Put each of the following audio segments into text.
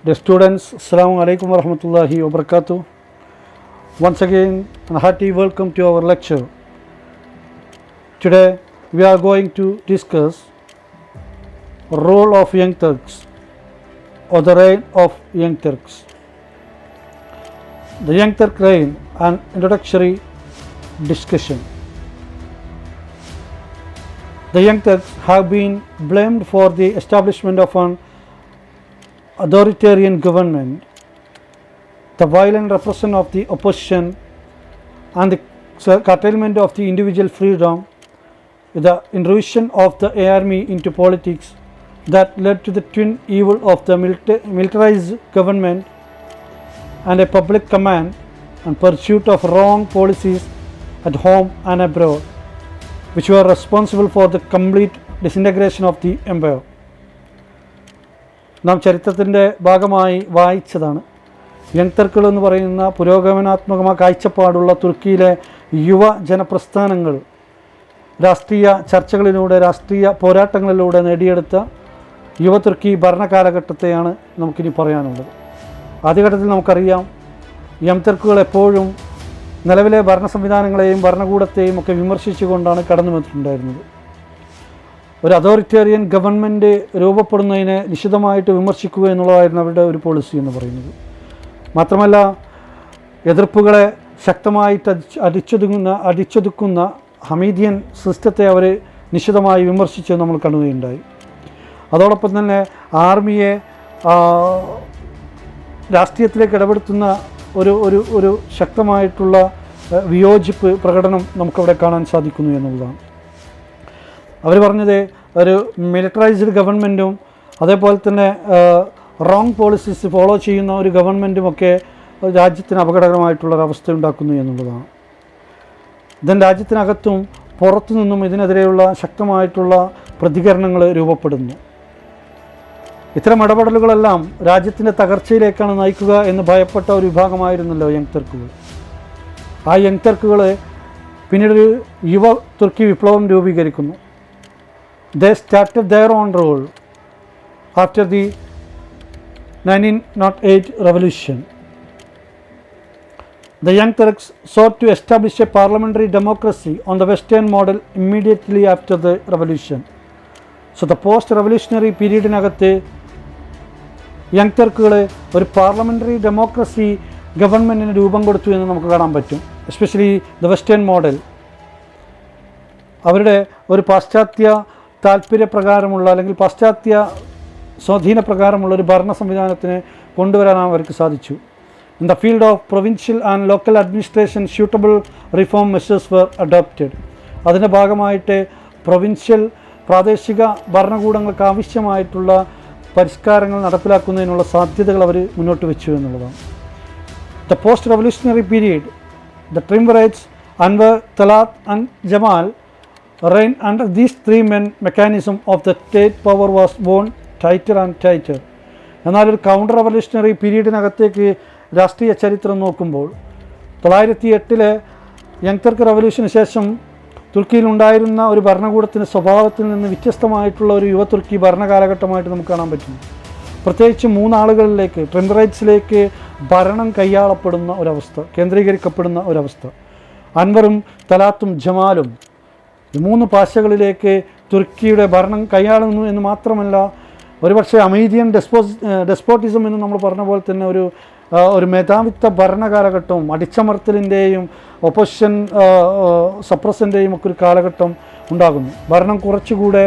Dear students, Assalamu alaikum wa rahmatullahi wa barakatuh. Once again, a hearty welcome to our lecture. Today, we are going to discuss role of young Turks or the reign of young Turks. The young Turk reign, an introductory discussion. The young Turks have been blamed for the establishment of an authoritarian government, the violent repression of the opposition, and the curtailment of the individual freedom, the intrusion of the army into politics that led to the twin evil of the militarized government and a public command and pursuit of wrong policies at home and abroad, which were responsible for the complete disintegration of the empire. നാം ചരിത്രത്തിൻ്റെ ഭാഗമായി വായിച്ചതാണ്. Young ടർക്കുകൾ എന്ന് പറയുന്ന പുരോഗമനാത്മകമായ കാഴ്ചപ്പാടുള്ള തുർക്കിയിലെ യുവ ജനപ്രസ്ഥാനങ്ങൾ രാഷ്ട്രീയ ചർച്ചകളിലൂടെ, രാഷ്ട്രീയ പോരാട്ടങ്ങളിലൂടെ നേടിയെടുത്ത യുവ തുർക്കി ഭരണകാലഘട്ടത്തെയാണ് നമുക്കിനി പറയാനുള്ളത്. ആദ്യഘട്ടത്തിൽ നമുക്കറിയാം, യങ് ടർക്കുകൾ എപ്പോഴും നിലവിലെ ഭരണ സംവിധാനങ്ങളെയും ഭരണകൂടത്തെയും ഒക്കെ വിമർശിച്ചുകൊണ്ടാണ് കടന്നു വന്നിട്ടുണ്ടായിരുന്നത്. ഒരു അതോറിറ്റേറിയൻ ഗവൺമെൻറ് രൂപപ്പെടുന്നതിനെ നിശിതമായിട്ട് വിമർശിക്കുക എന്നുള്ളതായിരുന്നു അവരുടെ ഒരു പോളിസി എന്ന് പറയുന്നത്. മാത്രമല്ല, എതിർപ്പുകളെ ശക്തമായിട്ട് അടിച്ചൊതുക്കുന്ന ഹമീദിയൻ സിസ്റ്റത്തെ അവർ നിശിതമായി വിമർശിച്ച് നമ്മൾ കാണുകയുണ്ടായി. അതോടൊപ്പം തന്നെ ആർമിയെ രാഷ്ട്രീയത്തിലേക്ക് ഇടപെടുത്തുന്ന ഒരു ശക്തമായിട്ടുള്ള വിയോജിപ്പ് പ്രകടനം നമുക്കവിടെ കാണാൻ സാധിക്കുന്നു എന്നുള്ളതാണ്. അവർ പറഞ്ഞത് ഒരു മിലിറ്ററൈസ്ഡ് ഗവൺമെൻറ്റും അതേപോലെ തന്നെ റോങ് പോളിസീസ് ഫോളോ ചെയ്യുന്ന ഒരു ഗവൺമെൻറ്റുമൊക്കെ രാജ്യത്തിന് അപകടകരമായിട്ടുള്ളൊരവസ്ഥ ഉണ്ടാക്കുന്നു എന്നുള്ളതാണ്. ഇതിന് രാജ്യത്തിനകത്തും പുറത്തു നിന്നും ഇതിനെതിരെയുള്ള ശക്തമായിട്ടുള്ള പ്രതികരണങ്ങൾ രൂപപ്പെടുന്നു. ഇത്തരം ഇടപെടലുകളെല്ലാം രാജ്യത്തിൻ്റെ തകർച്ചയിലേക്കാണ് നയിക്കുക എന്ന് ഭയപ്പെട്ട ഒരു വിഭാഗമായിരുന്നല്ലോ യങ് ടർക്കുകൾ. ആ യങ് ടർക്കുകൾ പിന്നീടൊരു യുവ തുർക്കി വിപ്ലവം രൂപീകരിക്കുന്നു. They started their own role after the 1908 revolution. The young Turks sought to establish a parliamentary democracy on the Western model immediately after the revolution. So the post-revolutionary period-നകത്ത് യങ് ടർക്കുകൾ ഒരു parliamentary democracy ഗവൺമെൻറ്റിന് രൂപം കൊടുത്തു എന്ന് നമുക്ക് കാണാൻ പറ്റും. Especially the western model. അവരുടെ ഒരു പാശ്ചാത്യ താല്പര്യപ്രകാരമുള്ള അല്ലെങ്കിൽ പാശ്ചാത്യ സ്വാധീനപ്രകാരമുള്ള ഒരു ഭരണ സംവിധാനത്തിന് കൊണ്ടുവരാൻ അവർക്ക് സാധിച്ചു. In the field of provincial and local administration suitable reform measures were adopted. അതിൻ്റെ ഭാഗമായിട്ട് പ്രാദേശിക ഭരണകൂടങ്ങൾക്ക് ആവശ്യമായിട്ടുള്ള പരിഷ്കാരങ്ങൾ നടപ്പിലാക്കുന്നതിനുള്ള സാധ്യതകൾ അവർ മുന്നോട്ട് വെച്ചു എന്നുള്ളതാണ്. The post revolutionary period, the triumvirates, Enver, Talaat and Jamal reign under these three main mechanism of the state power was born tighter and tighter. എന്നാൽ ഒരു കൗണ്ടർ റവല്യൂഷണറി പീരീഡിനകത്തേക്ക് രാഷ്ട്രീയ ചരിത്രം നോക്കുമ്പോൾ 1908 യങ് ടർക്ക് റവല്യൂഷന് ശേഷം തുർക്കിയിലുണ്ടായിരുന്ന ഒരു ഭരണകൂടത്തിൻ്റെ സ്വഭാവത്തിൽ നിന്ന് വ്യത്യസ്തമായിട്ടുള്ള ഒരു യുവ തുർക്കി ഭരണകാലഘട്ടമായിട്ട് നമുക്ക് കാണാൻ പറ്റും. പ്രത്യേകിച്ച് മൂന്നാളുകളിലേക്ക്, ട്രിംവറൈറ്റ്സിലേക്ക് ഭരണം കൈയാളപ്പെടുന്ന ഒരവസ്ഥ, കേന്ദ്രീകരിക്കപ്പെടുന്ന ഒരവസ്ഥ. അൻവറും തലാത്തും ജമാലും ഈ മൂന്ന് പാശകളിലേക്ക് തുർക്കിയുടെ ഭരണം കൈയാളുന്നു എന്ന് മാത്രമല്ല, ഒരുപക്ഷെ അമീദിയൻ ഡെസ്പോട്ടിസം എന്ന് നമ്മൾ പറഞ്ഞ പോലെ തന്നെ ഒരു മേധാവിത്വ ഭരണകാലഘട്ടവും അടിച്ചമർത്തലിൻ്റെയും ഒപ്പോസിഷൻ സപ്രസൻ്റെയും ഒക്കെ ഒരു കാലഘട്ടം ഉണ്ടാകുന്നു. ഭരണം കുറച്ചുകൂടെ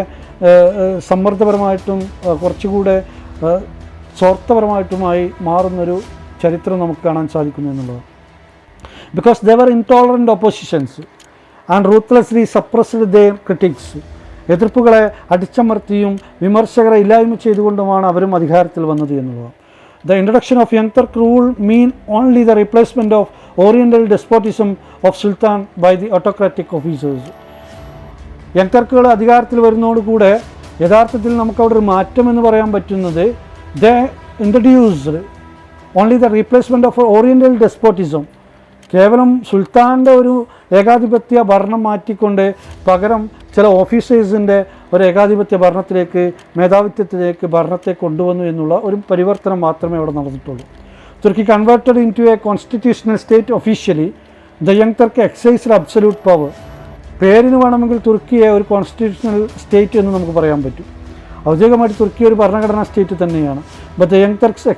സമ്മർദ്ദപരമായിട്ടും കുറച്ചുകൂടെ സ്വാർത്ഥപരമായിട്ടുമായി മാറുന്നൊരു ചരിത്രം നമുക്ക് കാണാൻ സാധിക്കുന്നു എന്നുള്ളത്. Because they were intolerant oppositions and ruthlessly suppressed their critics. എതിർപ്പുകളെ അടിച്ചമർത്തിയും വിമർശകരെ ഇല്ലായ്മ ചെയ്തുകൊണ്ടുമാണ് അവരും അധികാരത്തിൽ വന്നത് എന്നുള്ളത്. The introduction of young Turk rule mean only the replacement of oriental despotism of sultan by the autocratic officers. Young ടർക്കുകൾ അധികാരത്തിൽ വരുന്നതോടുകൂടെ യഥാർത്ഥത്തിൽ നമുക്കവിടെ ഒരു മാറ്റം എന്ന് പറയാൻ പറ്റുന്നത്, the introduced only the replacement of oriental despotism. കേവലം സുൽത്താൻ്റെ ഒരു ഏകാധിപത്യ ഭരണം മാറ്റിക്കൊണ്ട് പകരം ചില ഓഫീസേഴ്സിൻ്റെ ഒരു ഏകാധിപത്യ ഭരണത്തിലേക്ക്, മേധാവിത്വത്തിലേക്ക് ഭരണത്തെ കൊണ്ടുവന്നു എന്നുള്ള ഒരു പരിവർത്തനം മാത്രമേ അവിടെ നടന്നിട്ടുള്ളൂ. Turkey converted into a constitutional state officially. The young Turk exercised absolute power. പേരിന് വേണമെങ്കിൽ തുർക്കിയെ ഒരു കോൺസ്റ്റിറ്റ്യൂഷണൽ സ്റ്റേറ്റ് എന്ന് നമുക്ക് പറയാൻ പറ്റും. ഔദ്യോഗികമായിട്ട് തുർക്കി ഒരു ഭരണഘടനാ സ്റ്റേറ്റ് തന്നെയാണ്. But the young Turks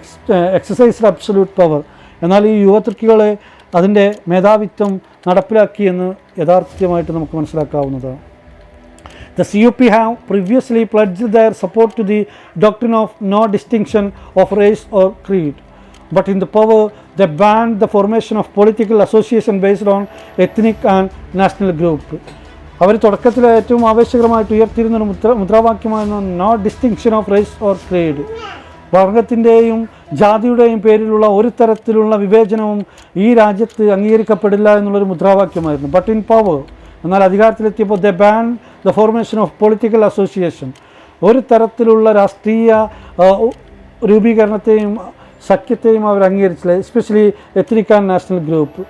exercised absolute power. എന്നാൽ ഈ യുവ തുർക്കികളെ അതിൻ്റെ മേധാവിത്വം നടപ്പിലാക്കിയെന്ന് യഥാർത്ഥമായിട്ട് നമുക്ക് മനസ്സിലാക്കാവുന്നതാണ്. The CUP have previously pledged their support to the doctrine of no distinction of race or creed. But in the power, they banned the formation of political association based on ethnic and national group. അവർ തുടക്കത്തിൽ ഏറ്റവും ആവേശകരമായിട്ട് ഉയർത്തിയിരുന്നൊരു മുദ്രാവാക്യമായിരുന്നു no distinction of race or creed. വർഗത്തിൻ്റെയും ജാതിയുടെയും പേരിലുള്ള ഒരു തരത്തിലുള്ള വിവേചനവും ഈ രാജ്യത്ത് അംഗീകരിക്കപ്പെടില്ല എന്നുള്ളൊരു മുദ്രാവാക്യമായിരുന്നു. ബട്ട് ഇൻ പവർ, എന്നാൽ അധികാരത്തിലെത്തിയപ്പോൾ the ban the formation of political association. ഒരു തരത്തിലുള്ള രാഷ്ട്രീയ രൂപീകരണത്തെയും സഖ്യത്തെയും അവർ അംഗീകരിച്ചില്ല. Especially ethnic and national group.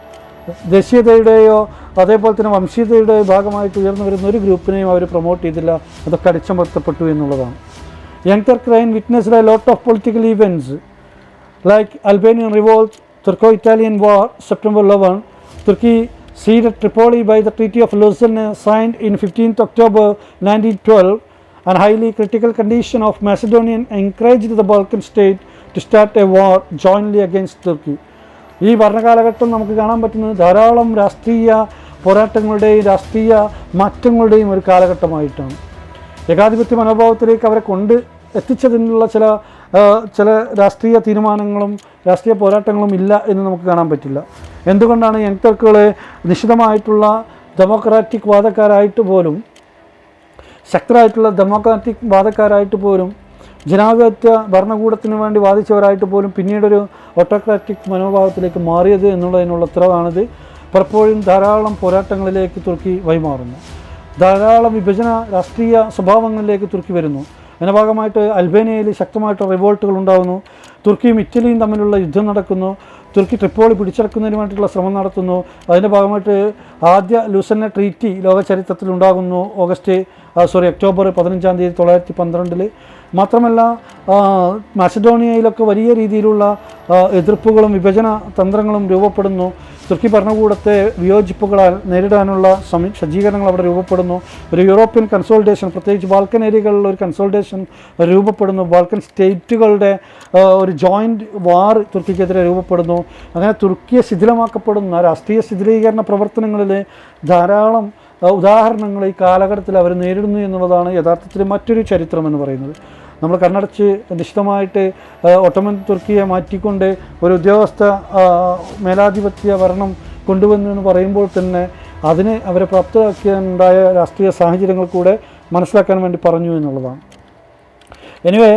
ദേശീയതയുടെയോ അതേപോലെ തന്നെ വംശീയതയുടെയോ ഭാഗമായിട്ട് ഉയർന്നു വരുന്ന ഒരു ഗ്രൂപ്പിനെയും അവർ പ്രൊമോട്ട് ചെയ്തില്ല. അതൊക്കെ അടിച്ചമർത്തപ്പെട്ടു എന്നുള്ളതാണ്. Young ടർക്ക് rain witnessed a lot of political events like Albanian revolt, Turco-Italian war, September 11, Turkey ceded Tripoli by the Treaty of Lausanne signed in 15th October 1912, and highly critical condition of Macedonia encouraged the Balkan state to start a war jointly against Turkey. ഈ ഭരണകാലഘട്ടം നമുക്ക് കാണാൻ പറ്റുന്നത് ധാരാളം രാഷ്ട്രീയ പോരാട്ടങ്ങളുടെയും രാഷ്ട്രീയ മാറ്റങ്ങളുടെയും ഒരു കാലഘട്ടമായിട്ടാണ്. ഏകാധിപത്യ മനോഭാവത്തിലേക്ക് അവരെ കൊണ്ട് എത്തിച്ചതിനുള്ള ചില രാഷ്ട്രീയ തീരുമാനങ്ങളും രാഷ്ട്രീയ പോരാട്ടങ്ങളും ഇല്ല എന്ന് നമുക്ക് കാണാൻ പറ്റില്ല. എന്തുകൊണ്ടാണ് യങ് ടർക്കുകളെ നിശ്ചിതമായിട്ടുള്ള ഡെമോക്രാറ്റിക് വാദക്കാരായിട്ട് പോലും, ശക്തരായിട്ടുള്ള ഡെമോക്രാറ്റിക് വാദക്കാരായിട്ട് പോലും, ജനാധിപത്യ ഭരണകൂടത്തിന് വേണ്ടി വാദിച്ചവരായിട്ട് പോലും പിന്നീടൊരു ഓട്ടോക്രാറ്റിക് മനോഭാവത്തിലേക്ക് മാറിയത് എന്നുള്ളതിനുള്ള ഉത്തരവാണിത്. പലപ്പോഴും ധാരാളം പോരാട്ടങ്ങളിലേക്ക് തുർക്കി വഴിമാറുന്നു. ധാരാളം വിഭജന രാഷ്ട്രീയ സ്വഭാവങ്ങളിലേക്ക് തുർക്കി വരുന്നു. അതിൻ്റെ ഭാഗമായിട്ട് അൽബേനിയയിൽ ശക്തമായിട്ട് റിവോൾട്ടുകൾ ഉണ്ടാകുന്നു. തുർക്കിയും ഇറ്റലിയും തമ്മിലുള്ള യുദ്ധം നടക്കുന്നു. തുർക്കി ട്രിപ്പോളി പിടിച്ചെടുക്കുന്നതിന് വേണ്ടിയിട്ടുള്ള ശ്രമം നടത്തുന്നു. അതിൻ്റെ ഭാഗമായിട്ട് ആദ്യ ലൂസന്നെ ട്രീറ്റി ലോക ചരിത്രത്തിലുണ്ടാകുന്നു ഒക്ടോബർ 15, 1912. മാത്രമല്ല മാസഡോണിയയിലൊക്കെ വലിയ രീതിയിലുള്ള എതിർപ്പുകളും വിഭജന തന്ത്രങ്ങളും രൂപപ്പെടുന്നു. തുർക്കി ഭരണകൂടത്തെ വിയോജിപ്പുകളാൽ നേരിടാനുള്ള സജ്ജീകരണങ്ങൾ അവിടെ രൂപപ്പെടുന്നു. ഒരു യൂറോപ്യൻ കൺസോൾട്ടേഷൻ, പ്രത്യേകിച്ച് ബാൽക്കൻ ഏരിയകളിൽ ഒരു കൺസോൾട്ടേഷൻ രൂപപ്പെടുന്നു. ബാൽക്കൻ സ്റ്റേറ്റുകളുടെ ഒരു ജോയിൻറ്റ് വാർ തുർക്കിക്കെതിരെ രൂപപ്പെടുന്നു. അങ്ങനെ തുർക്കിയെ ശിഥിലമാക്കപ്പെടുന്ന രാഷ്ട്രീയ ശിഥിലീകരണ പ്രവർത്തനങ്ങളിൽ ധാരാളം ഉദാഹരണങ്ങൾ ഈ കാലഘട്ടത്തിൽ അവർ നേരിടുന്നു എന്നുള്ളതാണ് യഥാർത്ഥത്തിൽ മറ്റൊരു ചരിത്രം എന്ന് പറയുന്നത്. നമ്മൾ കണ്ണടച്ച് നിശ്ചിതമായിട്ട് ഒട്ടോമൻ തുർക്കിയെ മാറ്റിക്കൊണ്ട് ഒരു ഉദ്യോഗസ്ഥ മേലാധിപത്യ ഭരണം കൊണ്ടുവന്നു എന്ന് പറയുമ്പോൾ തന്നെ അതിനെ അവരെ പ്രാപ്തരാക്കിയുണ്ടായ രാഷ്ട്രീയ സാഹചര്യങ്ങൾ കൂടെ മനസ്സിലാക്കാൻ വേണ്ടി പറഞ്ഞു എന്നുള്ളതാണ്. Anyway,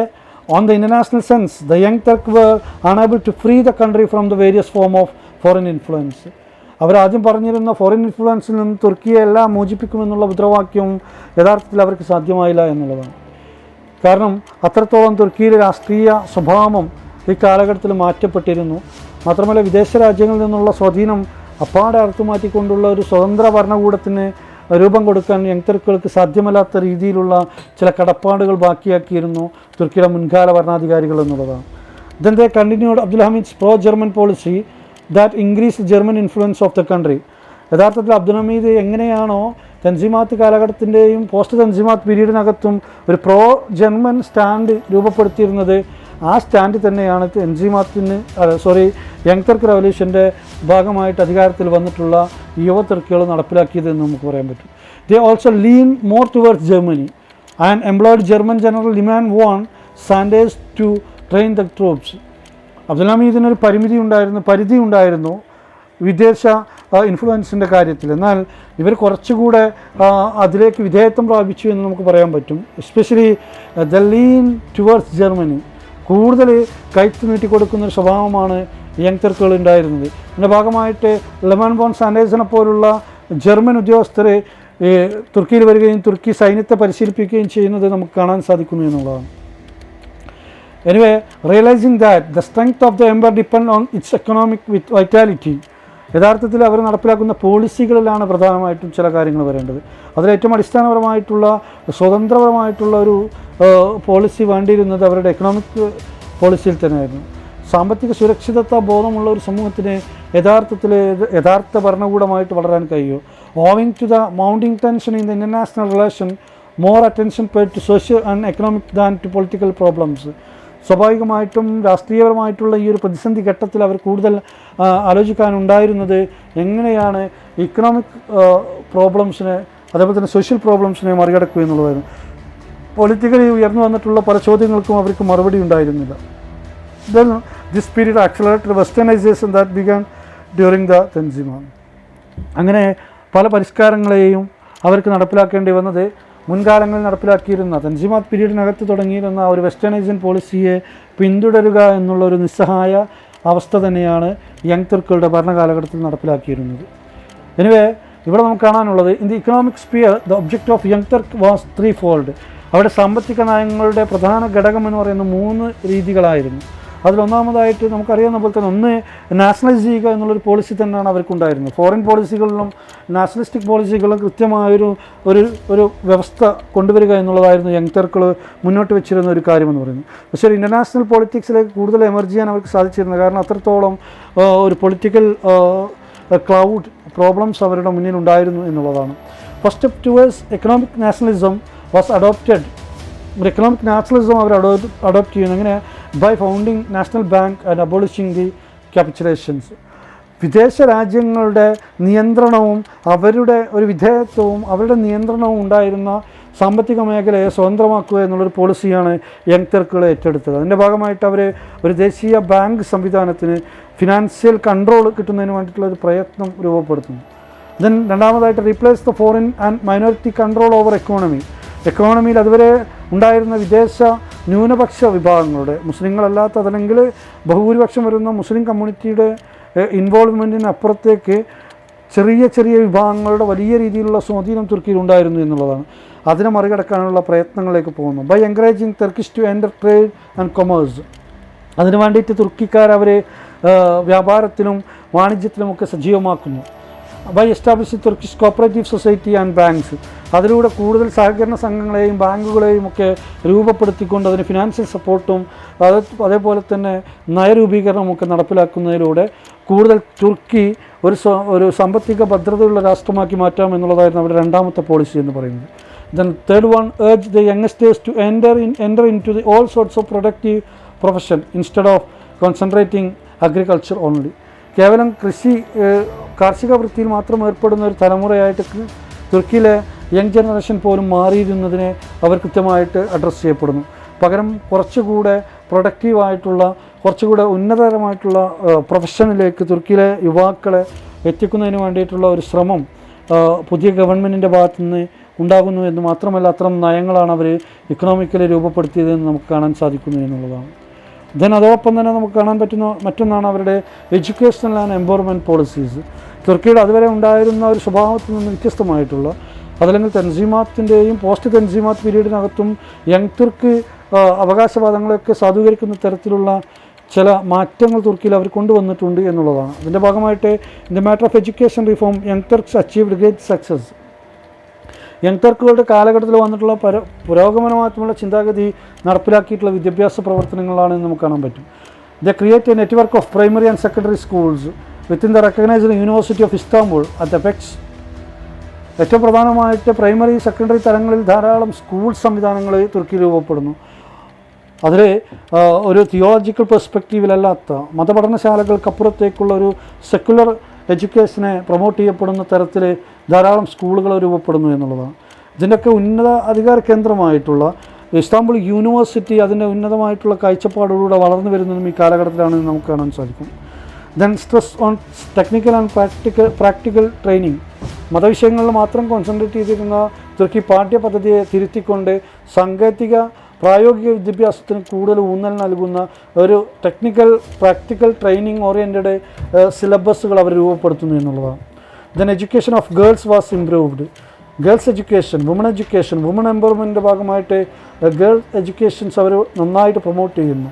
on the international sense, the young Turks were unable to free the country from the various form of foreign influence. അവരാദ്യം പറഞ്ഞിരുന്ന ഫോറിൻ ഇൻഫ്ലുവൻസിൽ നിന്ന് തുർക്കിയെ എല്ലാം മോചിപ്പിക്കുമെന്നുള്ള മുദ്രാവാക്യവും യഥാർത്ഥത്തിൽ അവർക്ക് സാധ്യമായില്ല എന്നുള്ളതാണ്. കാരണം അത്രത്തോളം തുർക്കിയിലെ രാഷ്ട്രീയ സ്വഭാവം ഈ കാലഘട്ടത്തിൽ മാറ്റപ്പെട്ടിരുന്നു. മാത്രമല്ല വിദേശ രാജ്യങ്ങളിൽ നിന്നുള്ള സ്വാധീനം അപ്പാടെ അറുത്തുമാറ്റിക്കൊണ്ടുള്ള ഒരു സ്വതന്ത്ര ഭരണകൂടത്തിന് രൂപം കൊടുക്കാൻ യങ് ടർക്കുകൾക്ക് സാധ്യമല്ലാത്ത രീതിയിലുള്ള ചില കടപ്പാടുകൾ ബാക്കിയാക്കിയിരുന്നു തുർക്കിയുടെ മുൻകാല ഭരണാധികാരികൾ എന്നുള്ളതാണ്. Then they continued Abdul Hamid's pro-German policy that increased German influence of the country. യഥാർത്ഥത്തിൽ അബ്ദുൽ ഹമീദ് എങ്ങനെയാണോ തൻസീമാത്ത് കാലഘട്ടത്തിൻ്റെയും പോസ്റ്റ് തൻസീമാത്ത് പീരീഡിനകത്തും ഒരു പ്രോ ജർമ്മൻ സ്റ്റാൻഡ് രൂപപ്പെടുത്തിയിരുന്നത്, ആ സ്റ്റാൻഡ് തന്നെയാണ് യങ് ടർക്ക് റവല്യൂഷൻ്റെ ഭാഗമായിട്ട് അധികാരത്തിൽ വന്നിട്ടുള്ള യുവ തുർക്കികൾ നടപ്പിലാക്കിയതെന്ന് നമുക്ക് പറയാൻ പറ്റും. They also lean more towards Germany and employed German general Liman von Sanders to train the troops. Abdul ഹമീദിനൊരു പരിധി ഉണ്ടായിരുന്നു വിദേശ ഇൻഫ്ലുവൻസിൻ്റെ കാര്യത്തിൽ. എന്നാൽ ഇവർ കുറച്ചുകൂടെ അതിലേക്ക് വിധേയത്വം പ്രാപിച്ചു എന്ന് നമുക്ക് പറയാൻ പറ്റും. Especially the lean towards Germany, കൂടുതൽ കൈത്ത് നീട്ടിക്കൊടുക്കുന്നൊരു സ്വഭാവമാണ് യങ് ടർക്കുകൾ ഉണ്ടായിരുന്നത്. ഇതിൻ്റെ ഭാഗമായിട്ട് ലെമാൻ വോൺ സാൻഡേഴ്സിനെ പോലുള്ള ജർമ്മൻ ഉദ്യോഗസ്ഥർ തുർക്കിയിൽ വരികയും തുർക്കി സൈന്യത്തെ പരിശീലിപ്പിക്കുകയും ചെയ്യുന്നത് നമുക്ക് കാണാൻ സാധിക്കുന്നു എന്നുള്ളതാണ്. Anyway, realizing that the strength of the empire depends on its economic vitality, യഥാർത്ഥത്തിൽ അവർ നടപ്പിലാക്കുന്ന പോളിസികളിലാണ് പ്രധാനമായിട്ടും ചില കാര്യങ്ങൾ വരേണ്ടത്. അതിലേറ്റവും അടിസ്ഥാനപരമായിട്ടുള്ള സ്വതന്ത്രപരമായിട്ടുള്ള ഒരു പോളിസി വേണ്ടിയിരുന്നത് അവരുടെ എക്കണോമിക് പോളിസിയിൽ തന്നെയായിരുന്നു. സാമ്പത്തിക സുരക്ഷിതത്വ ബോധമുള്ള ഒരു സമൂഹത്തിന് യഥാർത്ഥ ഭരണകൂടമായിട്ട് വളരാൻ കഴിയുമോ? Owing to the mounting tension in the international relation more attention paid to social and economic than to political problems. സ്വാഭാവികമായിട്ടും രാഷ്ട്രീയപരമായിട്ടുള്ള ഈ ഒരു പ്രതിസന്ധി ഘട്ടത്തിൽ അവർ കൂടുതൽ ആലോചിക്കാനുണ്ടായിരുന്നത് എങ്ങനെയാണ് ഇക്കണോമിക് പ്രോബ്ലംസിനെ അതേപോലെ തന്നെ സോഷ്യൽ പ്രോബ്ലംസിനെ മറികടക്കുക എന്നുള്ളതായിരുന്നു. പൊളിറ്റിക്കലി ഉയർന്നു വന്നിട്ടുള്ള പല ചോദ്യങ്ങൾക്കും അവർക്ക് മറുപടി ഉണ്ടായിരുന്നില്ല. Then this period accelerated westernization that began during the Tanzimat. അങ്ങനെ പല പരിഷ്കാരങ്ങളെയും അവർക്ക് നടപ്പിലാക്കേണ്ടി വന്നത് മുൻകാലങ്ങളിൽ നടപ്പിലാക്കിയിരുന്ന തൻസിമാത്ത് പീരീഡിനകത്ത് തുടങ്ങിയിരുന്ന ഒരു വെസ്റ്റേണൈസേഷൻ പോളിസിയെ പിന്തുടരുക എന്നുള്ള ഒരു നിസ്സഹായ അവസ്ഥ തന്നെയാണ് യങ് തുർക്കുകളുടെ ഭരണകാലഘട്ടത്തിൽ നടപ്പിലാക്കിയിരുന്നത്. എനിവേ ഇവിടെ നമുക്ക് കാണാനുള്ളത് in the economic sphere the object of young Turk was threefold. അവിടെ സാമ്പത്തിക നയങ്ങളുടെ പ്രധാന ഘടകം എന്ന് പറയുന്ന 3 രീതികളായിരുന്നു. അതിലൊന്നാമതായിട്ട് നമുക്കറിയാവുന്ന പോലെ തന്നെ ഒന്ന് നാഷണലൈസ് ചെയ്യുക എന്നുള്ളൊരു പോളിസി തന്നെയാണ് അവർക്കുണ്ടായിരുന്നത്. ഫോറിൻ പോളിസികളിലും നാഷണലിസ്റ്റിക് പോളിസികളിലും കൃത്യമായൊരു ഒരു വ്യവസ്ഥ കൊണ്ടുവരിക എന്നുള്ളതായിരുന്നു യങ് തുർക്കുകൾ മുന്നോട്ട് വെച്ചിരുന്ന ഒരു കാര്യമെന്ന് പറയുന്നത്. പക്ഷേ ഒരു ഇൻ്റർനാഷണൽ പൊളിറ്റിക്സിലേക്ക് കൂടുതൽ എമർജ് ചെയ്യാൻ അവർക്ക് സാധിച്ചിരുന്നു. കാരണം അത്രത്തോളം ഒരു പൊളിറ്റിക്കൽ ക്ലൗഡ് പ്രോബ്ലംസ് അവരുടെ മുന്നിലുണ്ടായിരുന്നു എന്നുള്ളതാണ്. First step towards economic nationalism was adopted. ഒരു എക്കണോമിക് നാഷണലിസം അവർ അഡോപ്റ്റ് ചെയ്യുന്നു. അങ്ങനെ by founding national bank and abolishing the capitulations. വിദേശ രാജ്യങ്ങളുടെ നിയന്ത്രണവും അവരുടെ ഒരു വിധേയത്വവും അവരുടെ നിയന്ത്രണവും ഉണ്ടായിരുന്ന സാമ്പത്തിക മേഖലയെ സ്വതന്ത്രമാക്കുക എന്നുള്ളൊരു പോളിസിയാണ് യങ് തുർക്കുകൾ ഏറ്റെടുത്തത്. അതിൻ്റെ ഭാഗമായിട്ട് അവർ ഒരു ദേശീയ ബാങ്ക് സംവിധാനത്തിന് ഫിനാൻഷ്യൽ കൺട്രോൾ കിട്ടുന്നതിന് വേണ്ടിയിട്ടുള്ള ഒരു പ്രയത്നം രൂപപ്പെടുത്തുന്നു. ദെൻ രണ്ടാമതായിട്ട് replace the foreign and minority control over economy. എക്കോണമിയിൽ അതുവരെ ഉണ്ടായിരുന്ന വിദേശ ന്യൂനപക്ഷ വിഭാഗങ്ങളുടെ മുസ്ലിങ്ങളല്ലാത്ത അതല്ലെങ്കിൽ ബഹുഭൂരിപക്ഷം വരുന്ന മുസ്ലിം കമ്മ്യൂണിറ്റിയുടെ ഇൻവോൾവ്മെൻറ്റിന് അപ്പുറത്തേക്ക് ചെറിയ വിഭാഗങ്ങളുടെ വലിയ രീതിയിലുള്ള സ്വാധീനം തുർക്കിയിൽ ഉണ്ടായിരുന്നു എന്നുള്ളതാണ്. അതിനെ മറികടക്കാനുള്ള പ്രയത്നങ്ങളിലേക്ക് പോകുന്നു. By encouraging Turkish to enter trade and commerce. അതിനു വേണ്ടിയിട്ട് തുർക്കിക്കാർ അവരെ വ്യാപാരത്തിലും വാണിജ്യത്തിലുമൊക്കെ സജീവമാക്കുന്നു. By establishing Turkish cooperative society and banks. അതിലൂടെ കൂടുതൽ സഹകരണ സംഘങ്ങളെയും ബാങ്കുകളെയും ഒക്കെ രൂപപ്പെടുത്തിക്കൊണ്ട് അതിന് ഫിനാൻഷ്യൽ സപ്പോർട്ടും അതേപോലെ തന്നെ നയരൂപീകരണമൊക്കെ നടപ്പിലാക്കുന്നതിലൂടെ കൂടുതൽ തുർക്കി ഒരു സാമ്പത്തിക ഭദ്രതയുള്ള രാഷ്ട്രമാക്കി മാറ്റാം എന്നുള്ളതായിരുന്നു അവരുടെ രണ്ടാമത്തെ പോളിസി എന്ന് പറയുന്നത്. Then third one urge the youngsters to enter into the all sorts of productive profession instead of concentrating agriculture only. കേവലം കാർഷിക വൃത്തിയിൽ മാത്രം ഏർപ്പെടുന്ന ഒരു തലമുറയായിട്ട് തുർക്കിയിലെ യങ് ജനറേഷൻ പോലും മാറിയിരുന്നതിനെ അവർ കൃത്യമായിട്ട് അഡ്രസ്സ് ചെയ്യപ്പെടുന്നു. പകരം കുറച്ചുകൂടെ പ്രൊഡക്റ്റീവായിട്ടുള്ള കുറച്ചുകൂടെ ഉന്നതതരമായിട്ടുള്ള പ്രൊഫഷനിലേക്ക് തുർക്കിയിലെ യുവാക്കളെ എത്തിക്കുന്നതിന് വേണ്ടിയിട്ടുള്ള ഒരു ശ്രമം പുതിയ ഗവൺമെൻറ്റിൻ്റെ ഭാഗത്തുനിന്ന് ഉണ്ടാകുന്നു എന്ന് മാത്രമല്ല അത്തരം നയങ്ങളാണ് അവർ ഇക്കണോമിക്കലി രൂപപ്പെടുത്തിയതെന്ന് നമുക്ക് കാണാൻ സാധിക്കുന്നു എന്നുള്ളതാണ്. അതോടൊപ്പം തന്നെ നമുക്ക് കാണാൻ പറ്റുന്ന മറ്റൊന്നാണ് അവരുടെ എഡ്യൂക്കേഷണൽ ആൻഡ് എംപവർമെൻറ്റ് പോളിസീസ്. തുർക്കിയുടെ അതുവരെ ഉണ്ടായിരുന്ന ഒരു സ്വഭാവത്തിൽ നിന്ന് വ്യത്യസ്തമായിട്ടുള്ള അതല്ലെങ്കിൽ തൻസീമാത്തിൻ്റെയും പോസ്റ്റ് തൻസീമാത്ത് പീരീഡിനകത്തും യങ് തുർക്ക് അവകാശവാദങ്ങളെയൊക്കെ സാധൂകരിക്കുന്ന തരത്തിലുള്ള ചില മാറ്റങ്ങൾ തുർക്കിയിൽ അവർ കൊണ്ടുവന്നിട്ടുണ്ട് എന്നുള്ളതാണ്. അതിൻ്റെ ഭാഗമായിട്ട് in the matter of education reform young Turks achieved great success. Young തുർക്കുകളുടെ കാലഘട്ടത്തിൽ വന്നിട്ടുള്ള പുരോഗമനമായിട്ടുള്ള ചിന്താഗതി നടപ്പിലാക്കിയിട്ടുള്ള വിദ്യാഭ്യാസ പ്രവർത്തനങ്ങളാണെന്ന് നമുക്ക് കാണാൻ പറ്റും. The create A network of primary and secondary schools within the recognised university of Istanbul at apex. ഏറ്റവും പ്രധാനമായിട്ട് പ്രൈമറി സെക്കൻഡറി തലങ്ങളിൽ ധാരാളം സ്കൂൾ സംവിധാനങ്ങൾ തുർക്കി രൂപപ്പെടുന്നു. അതിൽ ഒരു തിയോളജിക്കൽ പെർസ്പെക്റ്റീവിലല്ലാത്ത മതപഠനശാലകൾക്കപ്പുറത്തേക്കുള്ള ഒരു സെക്കുലർ എഡ്യൂക്കേഷനെ പ്രൊമോട്ട് ചെയ്യപ്പെടുന്ന തരത്തിൽ ധാരാളം സ്കൂളുകൾ രൂപപ്പെടുന്നു എന്നുള്ളതാണ്. ഇതിൻ്റെയൊക്കെ ഉന്നത അധികാര കേന്ദ്രമായിട്ടുള്ള ഇസ്താംബുൾ യൂണിവേഴ്സിറ്റി അതിൻ്റെ ഉന്നതമായിട്ടുള്ള കാഴ്ചപ്പാടോടുകൂടെ വളർന്നു വരുന്നതും ഈ കാലഘട്ടത്തിലാണെന്ന് നമുക്ക് കാണാൻ സാധിക്കും. Then stress on technical and practical training. മതവിഷയങ്ങളിൽ മാത്രം കോൺസെൻട്രേറ്റ് ചെയ്തിരുന്ന തുർക്കി പാഠ്യപദ്ധതിയെ തിരുത്തിക്കൊണ്ട് സാങ്കേതിക പ്രായോഗിക വിദ്യാഭ്യാസത്തിന് കൂടുതൽ ഊന്നൽ നൽകുന്ന ഒരു പ്രാക്ടിക്കൽ ട്രെയിനിങ് ഓറിയൻറ്റഡ് സിലബസുകൾ അവർ രൂപപ്പെടുത്തുന്നു എന്നുള്ളതാണ്. Then education of girls was improved. Girls education, woman എംപവർമെൻറ്റിൻ്റെ ഭാഗമായിട്ട് ഗേൾസ് എഡ്യൂക്കേഷൻസ് അവർ നന്നായിട്ട് പ്രൊമോട്ട് ചെയ്യുന്നു.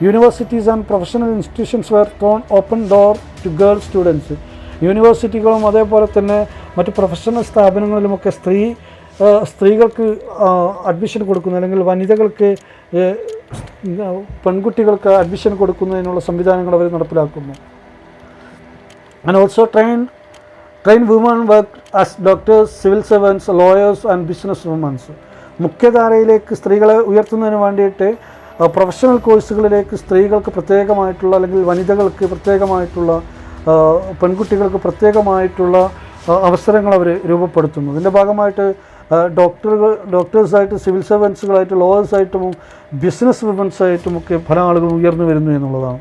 Universities and professional institutions were thrown open door to girl students. യൂണിവേഴ്സിറ്റികളും അതേപോലെ തന്നെ മറ്റ് പ്രൊഫഷണൽ സ്ഥാപനങ്ങളിലുമൊക്കെ സ്ത്രീകൾക്ക് അഡ്മിഷൻ കൊടുക്കുന്ന അല്ലെങ്കിൽ വനിതകൾക്ക് പെൺകുട്ടികൾക്ക് അഡ്മിഷൻ കൊടുക്കുന്നതിനുള്ള സംവിധാനങ്ങൾ അവർ നടപ്പിലാക്കുന്നു. And also train women work as doctors, civil servants, lawyers and business women's. മുഖ്യധാരയിലേക്ക് സ്ത്രീകളെ ഉയർത്തുന്നതിന് വേണ്ടിയിട്ട് പ്രൊഫഷണൽ കോഴ്സുകളിലേക്ക് സ്ത്രീകൾക്ക് പ്രത്യേകമായിട്ടുള്ള അല്ലെങ്കിൽ വനിതകൾക്ക് പ്രത്യേകമായിട്ടുള്ള പെൺകുട്ടികൾക്ക് അവസരങ്ങൾ അവർ രൂപപ്പെടുത്തുന്നു. ഇതിൻ്റെ ഭാഗമായിട്ട് ഡോക്ടേഴ്സായിട്ട്, സിവിൽ സർവൻസുകളായിട്ട്, ലോയേഴ്സായിട്ടും ബിസിനസ് വുമൻസായിട്ടുമൊക്കെ പല ആളുകളും ഉയർന്നു വരുന്നു എന്നുള്ളതാണ്.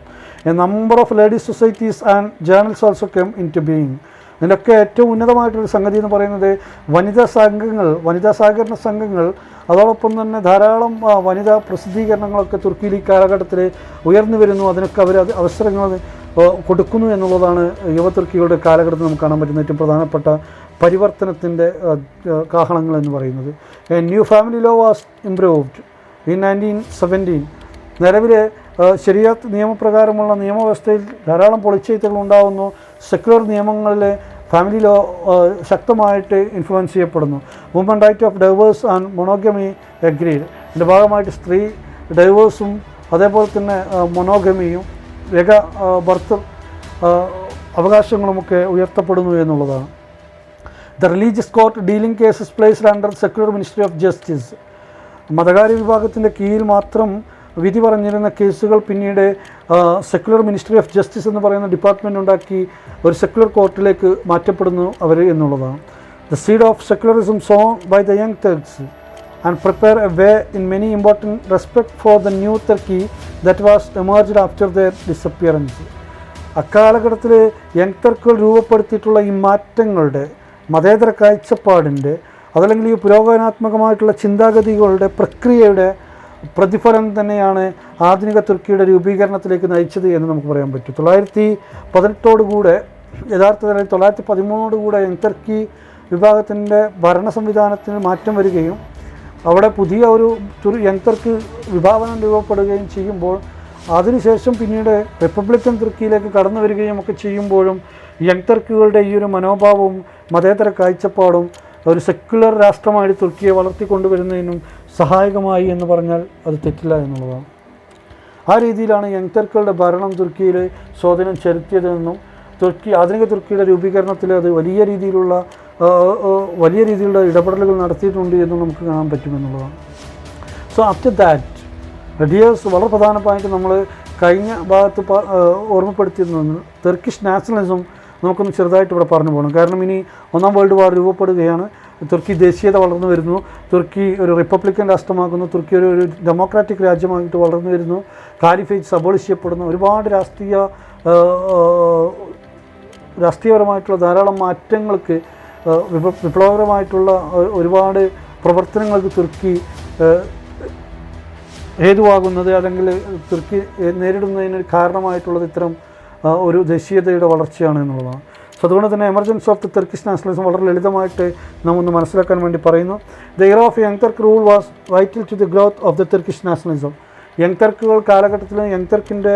A number of ladies societies and journals also come in to being. ഇതിൻ്റെയൊക്കെ ഏറ്റവും ഉന്നതമായിട്ടൊരു സംഗതി എന്ന് പറയുന്നത് വനിതാ സഹകരണ സംഘങ്ങൾ, അതോടൊപ്പം തന്നെ ധാരാളം വനിതാ പ്രസിദ്ധീകരണങ്ങളൊക്കെ തുർക്കിയിൽ ഈ കാലഘട്ടത്തിൽ ഉയർന്നു വരുന്നു. അതിനൊക്കെ അവർ അവസരങ്ങൾ കൊടുക്കുന്നു എന്നുള്ളതാണ് യുവതുർക്കികളുടെ കാലഘട്ടത്തിൽ നമുക്ക് കാണാൻ പറ്റുന്ന ഏറ്റവും പ്രധാനപ്പെട്ട പരിവർത്തനത്തിൻ്റെ കാഹളങ്ങൾ എന്ന് പറയുന്നത്. A new family law was improved in 1917. നിലവിലെ ശരിയാത്ത് നിയമപ്രകാരമുള്ള നിയമവ്യവസ്ഥയിൽ ധാരാളം പൊളിച്ചെഴുത്തുകൾ ഉണ്ടാകുന്നു. സെക്യുലർ നിയമങ്ങളിൽ ഫാമിലി ലോ ശക്തമായിട്ട് ഇൻഫ്ലുവൻസ് ചെയ്യപ്പെടുന്നു. Woman right of divorce and monogamy agreed. ഇതിൻ്റെ ഭാഗമായിട്ട് സ്ത്രീ ഡൈവേഴ്സും അതേപോലെ തന്നെ മൊണോഗമിയും ബർത്ത് അവകാശങ്ങളുമൊക്കെ ഉയർത്തപ്പെടുന്നു എന്നുള്ളതാണ്. The religious court dealing cases placed under secular ministry of justice. മതകാര്യ വിഭാഗത്തിൻ്റെ കീഴിൽ മാത്രം വിധി പറഞ്ഞിരുന്ന കേസുകൾ പിന്നീട് സെക്യുലർ മിനിസ്ട്രി ഓഫ് ജസ്റ്റിസ് എന്ന് പറയുന്ന ഡിപ്പാർട്ട്മെൻറ്റ് ഉണ്ടാക്കി ഒരു സെക്യുലർ കോർട്ടിലേക്ക് മാറ്റപ്പെടുന്നു അവർ എന്നുള്ളതാണ്. The seed of secularism sown by the young Turks and prepare a way in many important respect for the new Turkey that was emerged after their disappearance. അക്കാലഘട്ടത്തിൽ young തുർക്കുകൾ രൂപപ്പെടുത്തിയിട്ടുള്ള ഈ മാറ്റങ്ങളുടെ, മതേതര കാഴ്ചപ്പാടിൻ്റെ, അതല്ലെങ്കിൽ ഈ പുരോഗമനാത്മകമായിട്ടുള്ള ചിന്താഗതികളുടെ പ്രക്രിയയുടെ പ്രതിഫലം തന്നെയാണ് ആധുനിക തുർക്കിയുടെ രൂപീകരണത്തിലേക്ക് നയിച്ചത് എന്ന് നമുക്ക് പറയാൻ പറ്റും. 1918 യഥാർത്ഥത്തിൽ 1913 യങ് തുർക്കി വിഭാഗത്തിൻ്റെ ഭരണ സംവിധാനത്തിന് മാറ്റം വരികയും അവിടെ പുതിയ ഒരു യങ് തുർക്ക് വിഭാവനം രൂപപ്പെടുകയും ചെയ്യുമ്പോൾ അതിനുശേഷം പിന്നീട് റിപ്പബ്ലിക്കൻ തുർക്കിയിലേക്ക് കടന്നു വരികയും ഒക്കെ ചെയ്യുമ്പോഴും യങ് തുർക്കുകളുടെ ഈ ഒരു മനോഭാവവും മതേതര കാഴ്ചപ്പാടും ഒരു സെക്യുലർ രാഷ്ട്രമായിട്ട് തുർക്കിയെ വളർത്തിക്കൊണ്ടുവരുന്നതിനും സഹായകമായി എന്ന് പറഞ്ഞാൽ അത് തെറ്റില്ല എന്നുള്ളതാണ്. ആ രീതിയിലാണ് യങ് തുർക്കുകളുടെ ഭരണം തുർക്കിയിൽ സ്വാധീനം ചെലുത്തിയതെന്നും ആധുനിക തുർക്കിയുടെ രൂപീകരണത്തിൽ അത് വലിയ രീതിയിലുള്ള ഇടപെടലുകൾ നടത്തിയിട്ടുണ്ട് എന്നും നമുക്ക് കാണാൻ പറ്റുമെന്നുള്ളതാണ്. സോ ആഫ്റ്റർ ദാറ്റ് ഡിയേഴ്സ് വളരെ പ്രധാനമായിട്ട് നമ്മൾ കഴിഞ്ഞ ഭാഗത്ത് ഓർമ്മപ്പെടുത്തിയിരുന്നു. തുർക്കിഷ് നാഷണലിസം നമുക്കൊന്ന് ചെറുതായിട്ട് ഇവിടെ പറഞ്ഞു പോകണം. കാരണം ഇനി ഒന്നാം വേൾഡ് വാർ രൂപപ്പെടുകയാണ്. തുർക്കി ദേശീയത വളർന്നു വരുന്നു. തുർക്കി ഒരു റിപ്പബ്ലിക്കൻ രാഷ്ട്രമാകുന്നു. തുർക്കി ഒരു ഡെമോക്രാറ്റിക് രാജ്യമായിട്ട് വളർന്നു വരുന്നു. കാലിഫേറ്റ്സ് അബോളിഷ് ചെയ്യപ്പെടുന്നു. ഒരുപാട് രാഷ്ട്രീയപരമായിട്ടുള്ള ധാരാളം മാറ്റങ്ങൾക്ക്, വിപ്ലവകരമായിട്ടുള്ള ഒരുപാട് പ്രവർത്തനങ്ങൾക്ക് തുർക്കി ഹേതുവാകുന്നത്, അല്ലെങ്കിൽ തുർക്കി നേരിടുന്നതിന് കാരണമായിട്ടുള്ളത് ഇത്തരം ഒരു ദേശീയതയുടെ വളർച്ചയാണ് എന്നുള്ളതാണ്. സോ അതുകൊണ്ട് തന്നെ emergence of the Turkish nationalism വളരെ ലളിതമായിട്ട് നാം ഒന്ന് മനസ്സിലാക്കാൻ വേണ്ടി പറയുന്നു. The year of young Turk rule was vital to the growth of the Turkish nationalism. Young തുർക്കുകൾ കാലഘട്ടത്തിലും യങ് തുർക്കിൻ്റെ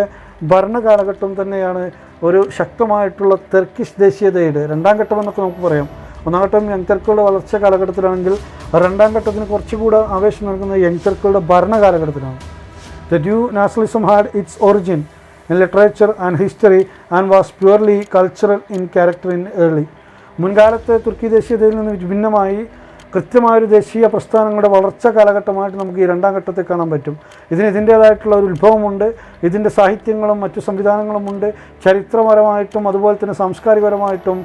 ഭരണ കാലഘട്ടം തന്നെയാണ് ഒരു ശക്തമായിട്ടുള്ള തുർക്കിഷ് ദേശീയതയുടെ രണ്ടാം ഘട്ടം എന്നൊക്കെ നമുക്ക് പറയാം. ഒന്നാം ഘട്ടം യങ് തുർക്കുകളുടെ വളർച്ച കാലഘട്ടത്തിലാണെങ്കിൽ രണ്ടാം ഘട്ടത്തിന് കുറച്ചുകൂടെ ആവേശം നൽകുന്ന യങ് തുർക്കുകളുടെ ഭരണ കാലഘട്ടത്തിലാണ്. The new nationalism had its origin in literature and history and was purely cultural in character in early. മുൻകാലത്തെ തുർക്കി ദേശീയതയിൽ നിന്ന് ഭിന്നമായി കൃത്യമായൊരു ദേശീയ പ്രസ്ഥാനങ്ങളുടെ വളർച്ച കാലഘട്ടമായിട്ട് നമുക്ക് ഈ രണ്ടാം ഘട്ടത്തെ കാണാൻ പറ്റും. ഇതിൻ്റേതായിട്ടുള്ള ഒരു ഉത്ഭവമുണ്ട്. ഇതിൻ്റെ സാഹിത്യങ്ങളും മറ്റു സംവിധാനങ്ങളുമുണ്ട്. ചരിത്രപരമായിട്ടും അതുപോലെ തന്നെ സാംസ്കാരികപരമായിട്ടും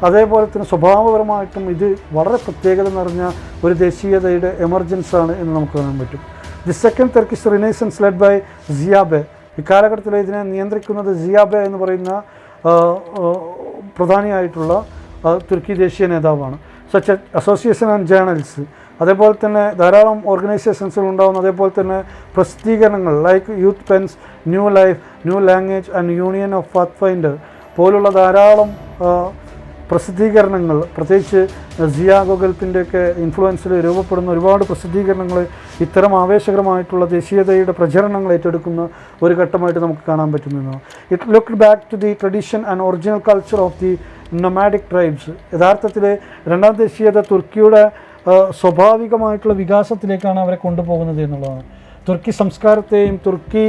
അതേപോലെ തന്നെ സ്വഭാവപരമായിട്ടും ഇത് വളരെ പ്രത്യേകത നിറഞ്ഞ ഒരു ദേശീയതയുടെ എമർജൻസാണ് എന്ന് നമുക്ക് കാണാൻ പറ്റും. The second Turkish renaissance led by Ziya Bey. ഇക്കാലഘട്ടത്തിൽ ഇതിനെ നിയന്ത്രിക്കുന്നത് സിയാബെ എന്ന് പറയുന്ന പ്രധാനിയായിട്ടുള്ള തുർക്കി ദേശീയ നേതാവാണ്. സച്ച് അസോസിയേഷൻ ആൻഡ് ജേണൽസ്, അതേപോലെ തന്നെ ധാരാളം ഓർഗനൈസേഷൻസുകൾ ഉണ്ടാകുന്നു. അതേപോലെ തന്നെ പ്രസിദ്ധീകരണങ്ങൾ like youth pens, new life, new language and union of path finder പോലുള്ള ധാരാളം പ്രസിദ്ധീകരണങ്ങൾ, പ്രത്യേകിച്ച് സിയ ഗോഗൽപ്പിൻ്റെയൊക്കെ ഇൻഫ്ലുവൻസിൽ രൂപപ്പെടുന്ന ഒരുപാട് പ്രസിദ്ധീകരണങ്ങൾ ഇത്തരം ആവേശകരമായിട്ടുള്ള ദേശീയതയുടെ പ്രചരണങ്ങൾ ഏറ്റെടുക്കുന്ന ഒരു ഘട്ടമായിട്ട് നമുക്ക് കാണാൻ പറ്റുന്നതാണ്. It looked back to the tradition and original culture of the nomadic tribes. യഥാർത്ഥത്തിൽ രണ്ടാം ദേശീയത തുർക്കിയുടെ സ്വാഭാവികമായിട്ടുള്ള വികാസത്തിലേക്കാണ് അവരെ കൊണ്ടുപോകുന്നത് എന്നുള്ളതാണ്. തുർക്കി സംസ്കാരത്തെയും തുർക്കി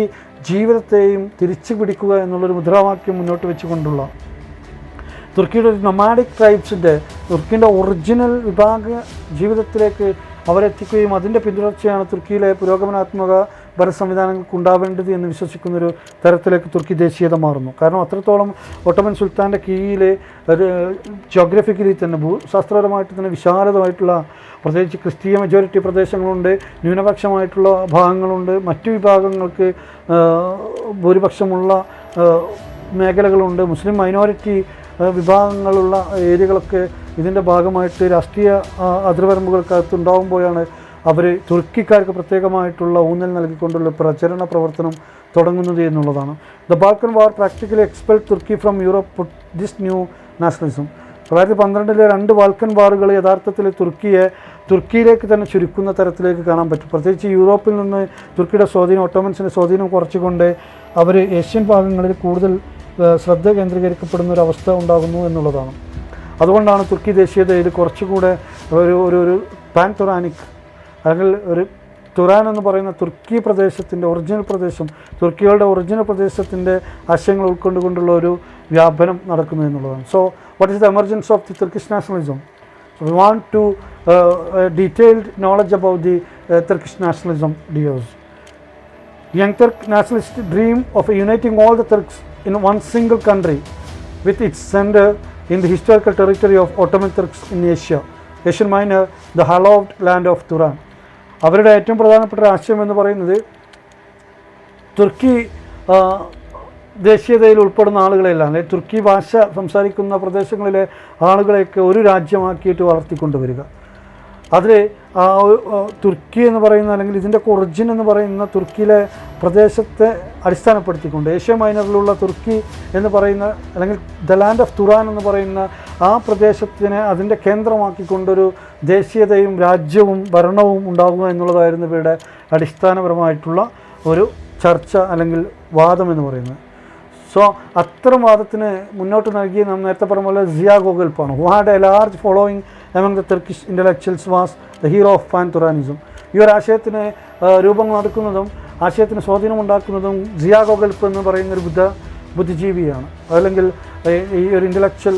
ജീവിതത്തെയും തിരിച്ചു പിടിക്കുക എന്നുള്ളൊരു മുദ്രാവാക്യം മുന്നോട്ട് വെച്ചുകൊണ്ടുള്ള തുർക്കിയുടെ ഒരു നൊമാഡിക് ട്രൈബ്സിൻ്റെ, തുർക്കിൻ്റെ ഒറിജിനൽ വിഭാഗ ജീവിതത്തിലേക്ക് അവരെത്തിക്കുകയും അതിൻ്റെ പിന്തുടർച്ചയാണ് തുർക്കിയിലെ പുരോഗമനാത്മക ഭരണ സംവിധാനങ്ങൾക്ക് ഉണ്ടാവേണ്ടത് എന്ന് വിശ്വസിക്കുന്നൊരു തരത്തിലേക്ക് തുർക്കി ദേശീയത മാറുന്നു. കാരണം അത്രത്തോളം ഒട്ടോമൻ സുൽത്താൻ്റെ കീഴിൽ ഒരു ജോഗ്രഫിക്കലി തന്നെ ഭൂശാസ്ത്രപരമായിട്ട് തന്നെ വിശാലമായിട്ടുള്ള, പ്രത്യേകിച്ച് ക്രിസ്തീയ മെജോറിറ്റി പ്രദേശങ്ങളുണ്ട്, ന്യൂനപക്ഷമായിട്ടുള്ള ഭാഗങ്ങളുണ്ട്, മറ്റു വിഭാഗങ്ങൾക്ക് ഭൂരിപക്ഷമുള്ള മേഖലകളുണ്ട്, മുസ്ലിം മൈനോറിറ്റി വിഭാഗങ്ങളുള്ള ഏരിയകളൊക്കെ ഇതിൻ്റെ ഭാഗമായിട്ട് രാഷ്ട്രീയ അതിർവരമ്പുകൾക്കകത്ത് ഉണ്ടാകുമ്പോഴാണ് അവർ തുർക്കിക്കാർക്ക് പ്രത്യേകമായിട്ടുള്ള ഊന്നൽ നൽകിക്കൊണ്ടുള്ള പ്രചരണ പ്രവർത്തനം തുടങ്ങുന്നത് എന്നുള്ളതാണ്. The Balkan war practically expelled Turkey from Europe this new nationalism. 1912 2 Balkan വാറുകൾ യഥാർത്ഥത്തിൽ തുർക്കിയിലേക്ക് തന്നെ ചുരുക്കുന്ന തരത്തിലേക്ക് കാണാൻ പറ്റും. പ്രത്യേകിച്ച് യൂറോപ്പിൽ നിന്ന് തുർക്കിയുടെ സ്വാധീനം, ഒട്ടോമൻസിൻ്റെ സ്വാധീനം കുറച്ചുകൊണ്ട് അവർ ഏഷ്യൻ ഭാഗങ്ങളിൽ കൂടുതൽ ശ്രദ്ധ കേന്ദ്രീകരിക്കപ്പെടുന്ന ഒരു അവസ്ഥ ഉണ്ടാകുന്നു എന്നുള്ളതാണ്. അതുകൊണ്ടാണ് തുർക്കി ദേശീയതയിൽ കുറച്ചുകൂടെ ഒരു പാൻ തുറാനിക്, അല്ലെങ്കിൽ ഒരു തുറാൻ എന്ന് പറയുന്ന തുർക്കി പ്രദേശത്തിൻ്റെ ഒറിജിനൽ പ്രദേശം, തുർക്കികളുടെ ഒറിജിനൽ പ്രദേശത്തിൻ്റെ ആശയങ്ങൾ ഉൾക്കൊണ്ടുകൊണ്ടുള്ള ഒരു വ്യാപനം നടക്കുന്നു എന്നുള്ളതാണ്. So what is the emergence of the Turkish nationalism? We want to detailed knowledge about the Turkish nationalism, dears. Young Turk nationalist dream of uniting all the Turks in one single country with its center in the historical territory of Ottoman Turks in Asia, Asian Minor, the hallowed land of Turan. അവരുടെ ഏറ്റവും പ്രധാനപ്പെട്ട ആശയം എന്ന് പറയുന്നത് തുർക്കി ദേശീയതയിൽ ഉൾപ്പെടുന്ന ആളുകളെല്ലാം, അല്ലെങ്കിൽ തുർക്കി ഭാഷ സംസാരിക്കുന്ന പ്രദേശങ്ങളിലെ ആളുകളെയൊക്കെ ഒരു രാജ്യമാക്കിയിട്ട് വളർത്തിക്കൊണ്ടുവരിക. അതിൽ തുർക്കി എന്ന് പറയുന്ന, അല്ലെങ്കിൽ ഇതിൻ്റെ ഒറിജിൻ എന്ന് പറയുന്ന തുർക്കിയിലെ പ്രദേശത്തെ അടിസ്ഥാനപ്പെടുത്തിക്കൊണ്ട് ഏഷ്യ മൈനറിലുള്ള തുർക്കി എന്ന് പറയുന്ന, അല്ലെങ്കിൽ ദ ലാൻഡ് ഓഫ് തുറാൻ എന്ന് പറയുന്ന ആ പ്രദേശത്തിനെ അതിൻ്റെ കേന്ദ്രമാക്കിക്കൊണ്ടൊരു ദേശീയതയും രാജ്യവും ഭരണവും ഉണ്ടാകുക എന്നുള്ളതായിരുന്നു ഇവരുടെ അടിസ്ഥാനപരമായിട്ടുള്ള ഒരു ചർച്ച അല്ലെങ്കിൽ വാദം എന്ന് പറയുന്നത്. സോ അത്തരം വാദത്തിന് മുന്നോട്ട് നൽകിയ നാം നേരത്തെ പറഞ്ഞ പോലെ സിയ ഗോഗൽപ്പാണ്. Who had a large following among the Turkish intellectuals was the hero of pan-Turanism. ഈ ഒരു ആശയത്തിന് രൂപം നടക്കുന്നതും ആശയത്തിന് സ്വാധീനമുണ്ടാക്കുന്നതും സിയ ഗോഗൽപ്പ് എന്ന് പറയുന്നൊരു ബുദ്ധിജീവിയാണ്. അല്ലെങ്കിൽ ഈ ഒരു ഇൻ്റലക്ച്വൽ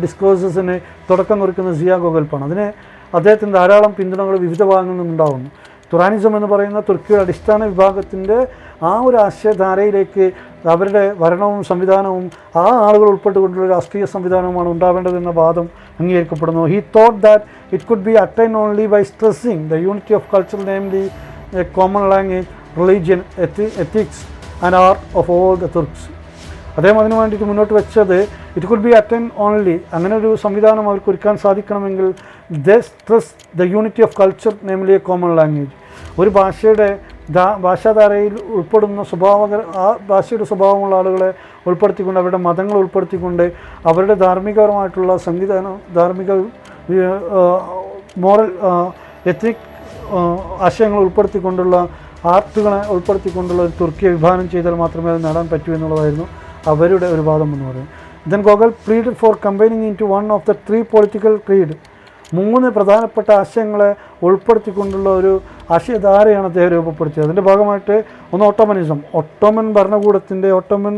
ഡിസ്കോഴ്സസിന് തുടക്കം കുറിക്കുന്ന സിയ ഗോഗൽപ്പാണ്. അതിന് അദ്ദേഹത്തിന് ധാരാളം പിന്തുണകൾ വിവിധ ഭാഗങ്ങളിൽ നിന്നുണ്ടാകുന്നു. തുറാനിസം എന്ന് പറയുന്ന തുർക്കിയുടെ അടിസ്ഥാന വിഭാഗത്തിൻ്റെ ആ ഒരു ആശയധാരയിലേക്ക് അവരുടെ ഭരണവും സംവിധാനവും ആ ആളുകൾ ഉൾപ്പെട്ടുകൊണ്ടുള്ള രാഷ്ട്രീയ സംവിധാനവുമാണ് ഉണ്ടാവേണ്ടതെന്ന വാദം അംഗീകരിക്കപ്പെടുന്നു. He thought that it could be attain only by stressing the unity of culture, namely a common language, religion, ethics and art of all the Turks. അദ്ദേഹം അതിനു വേണ്ടിയിട്ട് മുന്നോട്ട് വെച്ചത് it could be attain only, അങ്ങനെ ഒരു സംവിധാനം അവർക്ക് ഒരുക്കാൻ സാധിക്കണമെങ്കിൽ the stress the unity of culture, namely a common language. ഒരു ഭാഷയുടെ ഭാഷാധാരയിൽ ഉൾപ്പെടുന്ന ആ ഭാഷയുടെ സ്വഭാവമുള്ള ആളുകളെ ഉൾപ്പെടുത്തിക്കൊണ്ട്, അവരുടെ മതങ്ങൾ ഉൾപ്പെടുത്തിക്കൊണ്ട്, അവരുടെ ധാർമ്മികപരമായിട്ടുള്ള സംവിധാനം, ധാർമ്മിക മോറൽ എത്തിക് ആശയങ്ങൾ ഉൾപ്പെടുത്തിക്കൊണ്ടുള്ള ആർട്ടുകളെ ഉൾപ്പെടുത്തിക്കൊണ്ടുള്ള ഒരു തുർക്കിയെ വിഭാവനം ചെയ്താൽ മാത്രമേ അത് നേടാൻ പറ്റൂ എന്നുള്ളതായിരുന്നു അവരുടെ ഒരു വാദം എന്ന് പറയുന്നത്. Then Gokalp pleaded for combining into one of the 3 political creed. 3 പ്രധാനപ്പെട്ട ആശയങ്ങളെ ഉൾപ്പെടുത്തിക്കൊണ്ടുള്ള ഒരു ആശയധാരയാണ് അദ്ദേഹം രൂപപ്പെടുത്തിയത്. അതിൻ്റെ ഭാഗമായിട്ട് ഒന്ന് ഓട്ടോമനിസം, ഒട്ടോമൻ ഭരണകൂടത്തിൻ്റെ ഒട്ടോമൻ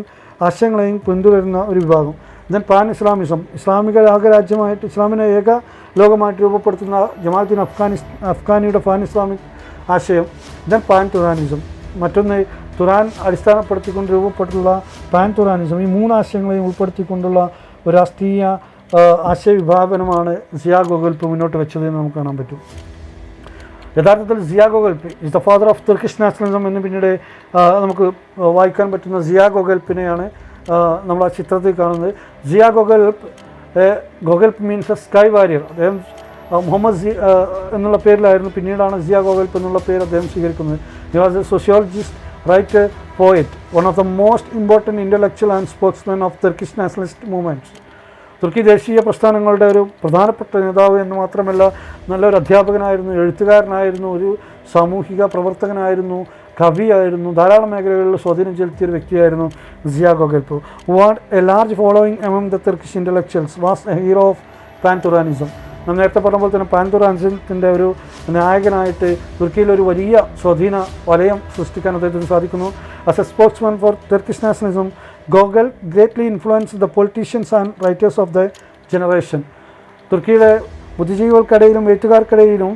ആശയങ്ങളെയും പിന്തുടരുന്ന ഒരു വിഭാഗം. ദെൻ പാൻ ഇസ്ലാമിസം, ഇസ്ലാമിക രാജ്യമായിട്ട് ഇസ്ലാമിനെ ഏക ലോകമായിട്ട് രൂപപ്പെടുത്തുന്ന ജമാഅത്തിൻ അഫ്ഗാനിയുടെ പാൻ ഇസ്ലാമിക് ആശയം. ദെൻ പാൻ തുറാനിസം, മറ്റൊന്ന് തുറാൻ അടിസ്ഥാനപ്പെടുത്തിക്കൊണ്ട് രൂപപ്പെട്ടുള്ള പാൻ തുറാനിസം. ഈ 3 ആശയങ്ങളെയും ഉൾപ്പെടുത്തിക്കൊണ്ടുള്ള ഒരു രാഷ്ട്രീയ ആശയവിഭാവനമാണ് സിയ ഗോഗൽപ്പ് മുന്നോട്ട് വെച്ചതെന്ന് നമുക്ക് കാണാൻ പറ്റും. യഥാർത്ഥത്തിൽ Ziya Gokalp is the father of Turkish nationalism എന്ന് പിന്നീട് നമുക്ക് വായിക്കാൻ പറ്റുന്ന സിയ ഗോഗൽപ്പിനെയാണ് നമ്മൾ ആ ചിത്രത്തിൽ കാണുന്നത്. സിയ ഗോഗൽപ്പ് മീൻസ് എ സ്കൈ വാരിയർ. അദ്ദേഹം മുഹമ്മദ് എന്നുള്ള പേരിലായിരുന്നു, പിന്നീടാണ് സിയ ഗോഗൽപ്പ് എന്നുള്ള പേര് അദ്ദേഹം സ്വീകരിക്കുന്നത്. He was a sociologist, writer, poet, one of the most important intellectual and spokesman of Turkish nationalist movements. തുർക്കി ദേശീയ പ്രസ്ഥാനങ്ങളുടെ ഒരു പ്രധാനപ്പെട്ട നേതാവ് എന്ന് മാത്രമല്ല നല്ലൊരു അധ്യാപകനായിരുന്നു, എഴുത്തുകാരനായിരുന്നു, ഒരു സാമൂഹിക പ്രവർത്തകനായിരുന്നു, കവിയായിരുന്നു, ധാരാളം മേഖലകളിൽ സ്വാധീനം ചെലുത്തിയൊരു വ്യക്തിയായിരുന്നു Ziya Gokalp. What a large following among the Turkish intellectuals was a hero of pan Turanism. നാം നേരത്തെ പറഞ്ഞ പോലെ തന്നെ പാൻ തുറാനിസത്തിൻ്റെ ഒരു നായകനായിട്ട് തുർക്കിയിലൊരു വലിയ സ്വാധീന വലയം സൃഷ്ടിക്കാൻ അദ്ദേഹത്തിന് സാധിക്കുന്നു. As a sportsman for Turkish nationalism, Gokalp greatly influence the politicians and writers of the generation. തുർക്കിയുടെ ബുദ്ധിജീവികൾക്കിടയിലും എഴുത്തുകാർക്കിടയിലും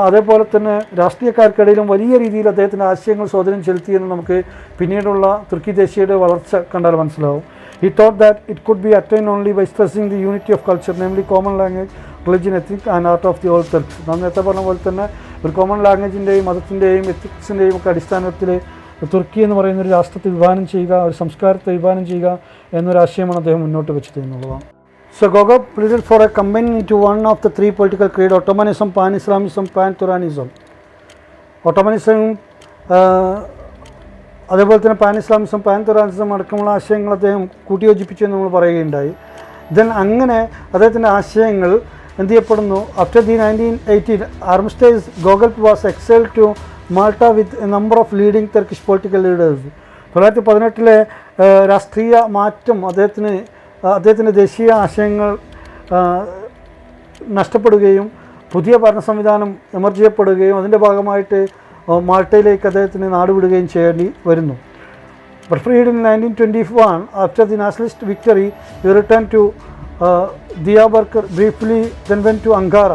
അതേപോലെ തന്നെ രാഷ്ട്രീയക്കാർക്കിടയിലും വലിയ രീതിയിൽ അദ്ദേഹത്തിൻ്റെ ആശയങ്ങൾ സ്വാധീനം ചെലുത്തിയെന്ന് നമുക്ക് പിന്നീടുള്ള തുർക്കി ദേശീയയുടെ വളർച്ച കണ്ടാൽ മനസ്സിലാവും. He thought that it could be attained only by stressing the unity of culture, namely common language, religion, ethics and art of the old Turks. നാം നേരത്തെ പറഞ്ഞ പോലെ തന്നെ ഒരു കോമൺ ലാംഗ്വേജിൻ്റെയും മതത്തിൻ്റെയും എത്തിക്സിൻ്റെയും ഒക്കെ അടിസ്ഥാനത്തിൽ തുർക്കി എന്ന് പറയുന്ന ഒരു രാഷ്ട്രത്തെ വിഭാവനം ചെയ്യുക, ഒരു സംസ്കാരത്തെ വിഭാവനം ചെയ്യുക എന്നൊരാശയമാണ് അദ്ദേഹം മുന്നോട്ട് വെച്ചത് എന്നുള്ളതാണ്. So Gogol pleaded for a combining into one of the three political creed, Ottomanism, Pan-Islamism, Pan-Turanism. Ottomanism അതേപോലെ തന്നെ പാൻ ഇസ്ലാമിസം, പാൻ തുറാനിസം അടക്കമുള്ള ആശയങ്ങൾ അദ്ദേഹം കൂട്ടിയോജിപ്പിച്ചു എന്ന് നമ്മൾ പറയുകയുണ്ടായി. ദെൻ അങ്ങനെ അദ്ദേഹത്തിൻ്റെ ആശയങ്ങൾ എന്ത് ചെയ്യപ്പെടുന്നു? After the 1918 armistice Gokalp was exiled to Malta with a number of leading Turkish political leaders. 1918 രാഷ്ട്രീയ മാറ്റം അദ്ദേഹത്തിൻ്റെ ദേശീയ ആശയങ്ങൾ നഷ്ടപ്പെടുകയും പുതിയ ഭരണ സംവിധാനം എമർജ് ചെയ്യപ്പെടുകയും അതിൻ്റെ ഭാഗമായിട്ട് മാൾട്ടയിലേക്ക് അദ്ദേഹത്തിന് നാടുവിടുകയും ചെയ്യേണ്ടി വരുന്നു. But freed in 1921 after the nationalist victory he return to Diyarbakir briefly, then went to Ankara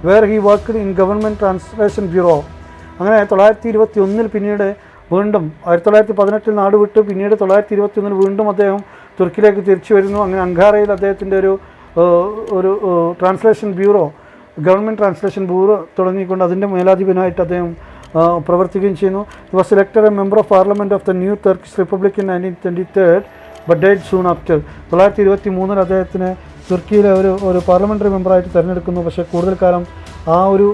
where he worked in government translation bureau. അങ്ങനെ 1921 പിന്നീട് വീണ്ടും 1918 നാടുവിട്ട് പിന്നീട് 1921 വീണ്ടും അദ്ദേഹം തുർക്കിയിലേക്ക് തിരിച്ചു വരുന്നു. അങ്ങനെ അങ്കാറയിൽ അദ്ദേഹത്തിൻ്റെ ഒരു translation bureau, government translation bureau തുടങ്ങിക്കൊണ്ട് അതിൻ്റെ മേലാധിപനായിട്ട് അദ്ദേഹം പ്രവർത്തിക്കുകയും ചെയ്യുന്നു. He was elected a member of parliament of the new Turkish republic in 1923 but died soon after. 1923 അദ്ദേഹത്തിന് തുർക്കിയിലെ ഒരു പാർലമെൻ്ററി മെമ്പറായിട്ട് തിരഞ്ഞെടുക്കുന്നു. പക്ഷേ കൂടുതൽ കാലം ആ ഒരു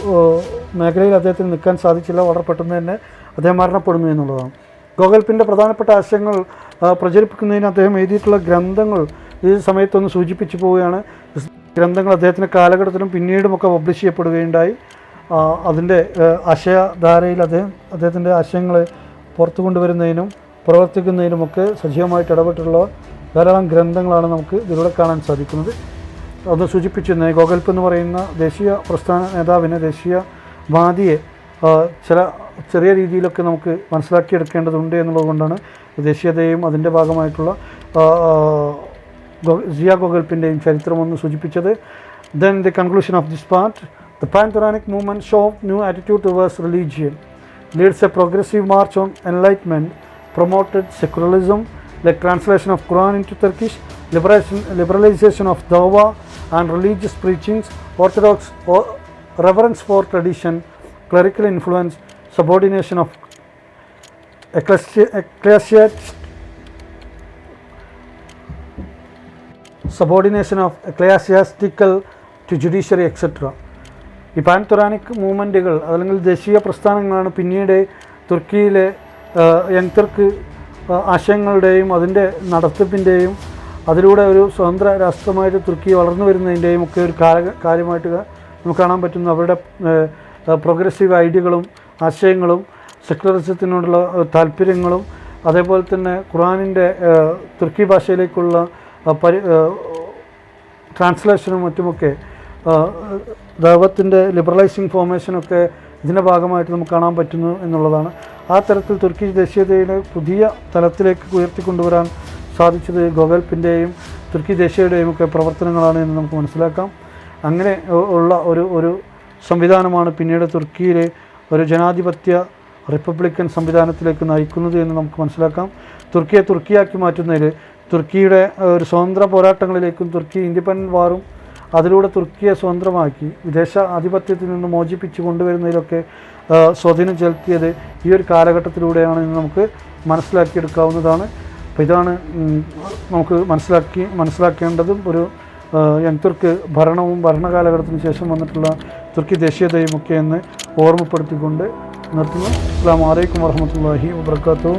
മേഖലയിൽ അദ്ദേഹത്തിന് നിൽക്കാൻ സാധിച്ചില്ല. വളരെ പെട്ടെന്ന് തന്നെ അദ്ദേഹം മരണപ്പെടുന്നു എന്നുള്ളതാണ്. ഗോഗൽപിൻ്റെ പ്രധാനപ്പെട്ട ആശയങ്ങൾ പ്രചരിപ്പിക്കുന്നതിന് അദ്ദേഹം എഴുതിയിട്ടുള്ള ഗ്രന്ഥങ്ങൾ ഈ സമയത്തൊന്ന് സൂചിപ്പിച്ചു പോവുകയാണ്. ഗ്രന്ഥങ്ങൾ അദ്ദേഹത്തിൻ്റെ കാലഘട്ടത്തിലും പിന്നീടുമൊക്കെ പബ്ലിഷ് ചെയ്യപ്പെടുകയുണ്ടായി. അതിൻ്റെ ആശയധാരയിൽ അദ്ദേഹത്തിൻ്റെ ആശയങ്ങളെ പുറത്തു കൊണ്ടുവരുന്നതിനും പ്രവർത്തിക്കുന്നതിനുമൊക്കെ സജീവമായിട്ട് ഇടപെട്ടുള്ള ധാരാളം ഗ്രന്ഥങ്ങളാണ് നമുക്ക് ഇതിലൂടെ കാണാൻ സാധിക്കുന്നത്. അത് സൂചിപ്പിച്ചിരുന്ന ഗോഗൽപ് എന്ന് പറയുന്ന ദേശീയ പ്രസ്ഥാന നേതാവിനെ, ദേശീയവാദിയെ ചെറിയ രീതിയിലൊക്കെ നമുക്ക് മനസ്സിലാക്കിയെടുക്കേണ്ടതുണ്ട് എന്നുള്ളതുകൊണ്ടാണ് ദേശീയതയും അതിൻ്റെ ഭാഗമായിട്ടുള്ള സിയ ഗോഗൽപിൻ്റെയും ചരിത്രമൊന്ന് സൂചിപ്പിച്ചത്. Then the conclusion of this part, the Pan-Turanic movement showed new attitude towards religion, leads a progressive march on enlightenment, promoted secularism like translation of Quran into Turkish, liberalization of dawah and religious preachings, orthodox reverence for tradition, clerical influence, subordination of ecclesiastical to judiciary etc. ഈ pan തുറാനിക് മൂവ്മെൻറ്റുകൾ അല്ലെങ്കിൽ ദേശീയ പ്രസ്ഥാനങ്ങളാണ് പിന്നീട് തുർക്കിയിലെ young തുർക്ക് ആശയങ്ങളുടെയും അതിൻ്റെ നടത്തിപ്പിൻ്റെയും അതിലൂടെ ഒരു സ്വതന്ത്ര രാഷ്ട്രമായിട്ട് തുർക്കി വളർന്നു വരുന്നതിൻ്റെയും ഒക്കെ ഒരു കാര്യമായിട്ട് നമുക്ക് കാണാൻ പറ്റുന്നു. അവരുടെ പ്രോഗ്രസീവ് ഐഡിയകളും ആശയങ്ങളും സെക്യുലറിസത്തിനോടുള്ള താല്പര്യങ്ങളും അതേപോലെ തന്നെ ഖുർആനിൻ്റെ തുർക്കി ഭാഷയിലേക്കുള്ള ട്രാൻസ്ലേഷനും മറ്റുമൊക്കെ ദൈവത്തിൻ്റെ ലിബറലൈസിങ് ഫോർമേഷനൊക്കെ ഇതിൻ്റെ ഭാഗമായിട്ട് നമുക്ക് കാണാൻ പറ്റുന്നു എന്നുള്ളതാണ്. ആ തരത്തിൽ തുർക്കി ദേശീയതയുടെ പുതിയ തലത്തിലേക്ക് ഉയർത്തിക്കൊണ്ടുവരാൻ സാധിച്ചത് ഗോഗൽപിൻ്റെയും തുർക്കി ദേശീയതയുടെയും ഒക്കെ പ്രവർത്തനങ്ങളാണ് എന്ന് നമുക്ക് മനസ്സിലാക്കാം. അങ്ങനെ ഉള്ള ഒരു സംവിധാനമാണ് പിന്നീട് തുർക്കിയിലെ ഒരു ജനാധിപത്യ റിപ്പബ്ലിക്കൻ സംവിധാനത്തിലേക്ക് നയിക്കുന്നത് എന്ന് നമുക്ക് മനസ്സിലാക്കാം. തുർക്കിയെ തുർക്കിയാക്കി മാറ്റുന്നതിൽ, തുർക്കിയുടെ ഒരു സ്വതന്ത്ര പോരാട്ടങ്ങളിലേക്കും തുർക്കി ഇൻഡിപെൻഡൻറ്റ് വാറും അതിലൂടെ തുർക്കിയെ സ്വതന്ത്രമാക്കി വിദേശ ആധിപത്യത്തിൽ നിന്ന് മോചിപ്പിച്ച് കൊണ്ടുവരുന്നതിലൊക്കെ സ്വാധീനം ചെലുത്തിയത് ഈ ഒരു കാലഘട്ടത്തിലൂടെയാണ് എന്ന് നമുക്ക് മനസ്സിലാക്കിയെടുക്കാവുന്നതാണ്. അപ്പോൾ ഇതാണ് നമുക്ക് മനസ്സിലാക്കേണ്ടതും ഒരു യങ് തുർക്ക് ഭരണവും ഭരണകാലഘട്ടത്തിന് ശേഷം വന്നിട്ടുള്ള തുർക്കി ദേശീയതയും ഒക്കെ എന്ന് ഓർമ്മപ്പെടുത്തിക്കൊണ്ട് നിർത്തുന്നു. അസ്സലാമു അലൈക്കും വറഹ്മത്തുള്ളാഹി വബറകാതുഹു.